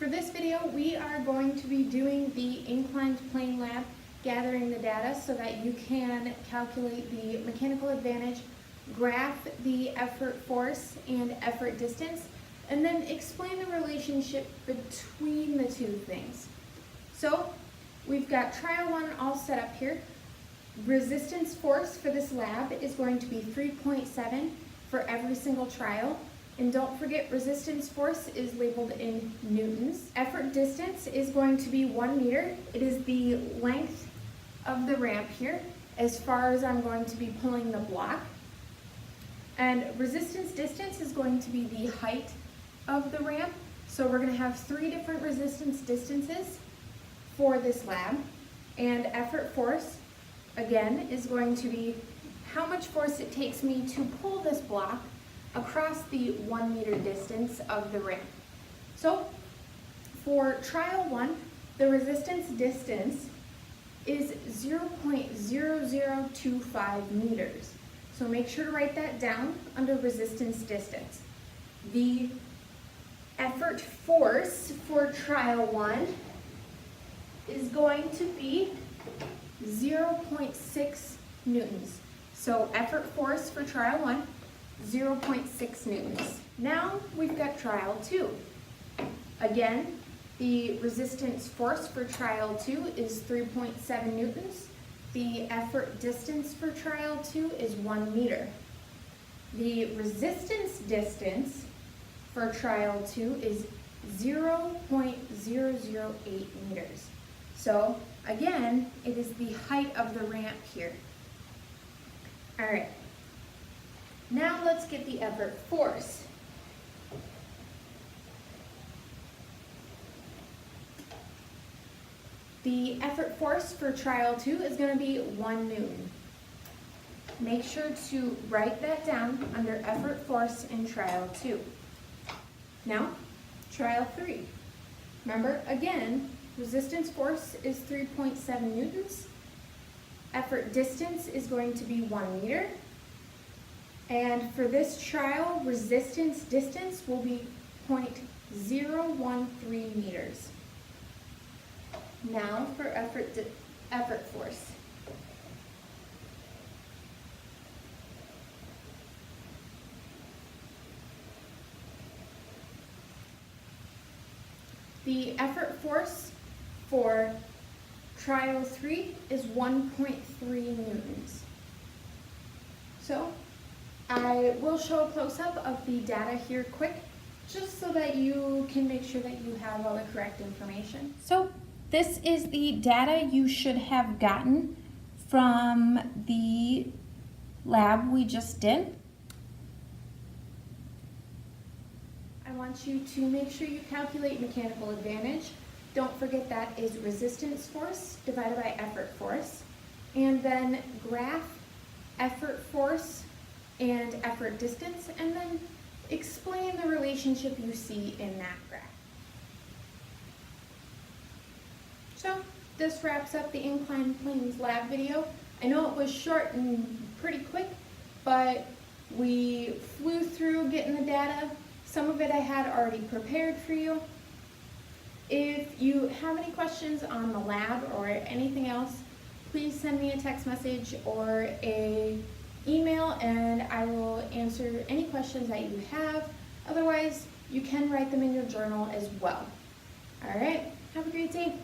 For this video, we are going to be doing the inclined plane lab, gathering the data so that you can calculate the mechanical advantage, graph the effort force and effort distance, and then explain the relationship between the two things. So we've got trial one all set up here. Resistance force for this lab is going to be 3.7 for every single trial. And don't forget, resistance force is labeled in newtons. Effort distance is going to be 1 meter. It is the length of the ramp here as far as I'm going to be pulling the block. And resistance distance is going to be the height of the ramp. So we're going to have 3 different resistance distances for this lab. And effort force, again, is going to be how much force it takes me to pull this block across the 1 meter distance of the ramp. So for trial one, the resistance distance is 0.0025 meters. So make sure to write that down under resistance distance. The effort force for trial one is going to be 0.6 newtons. So effort force for trial one, 0.6 newtons. Now we've got trial two. Again, the resistance force for trial two is 3.7 newtons. The effort distance for trial two is 1 meter. The resistance distance for trial two is 0.008 meters. So again, it is the height of the ramp here. All right. Now let's get the effort force. The effort force for trial two is going to be 1 newton. Make sure to write that down under effort force in trial two. Now, trial three. Remember, again, resistance force is 3.7 newtons. Effort distance is going to be 1 meter. And for this trial, resistance distance will be 0.013 meters. Now for effort force. The effort force for trial 3 is 1.3 newtons. So I will show a close-up of the data here quick, just so that you can make sure that you have all the correct information. So this is the data you should have gotten from the lab we just did. I want you to make sure you calculate mechanical advantage. Don't forget that is resistance force divided by effort force. And then graph effort force and effort distance, and then explain the relationship you see in that graph. So this wraps up the inclined planes lab video. I know it was short and pretty quick, but we flew through getting the data. Some of it I had already prepared for you. If you have any questions on the lab or anything else, please send me a text message or a email, and I will answer any questions that you have. Otherwise, you can write them in your journal as well. All right, have a great day.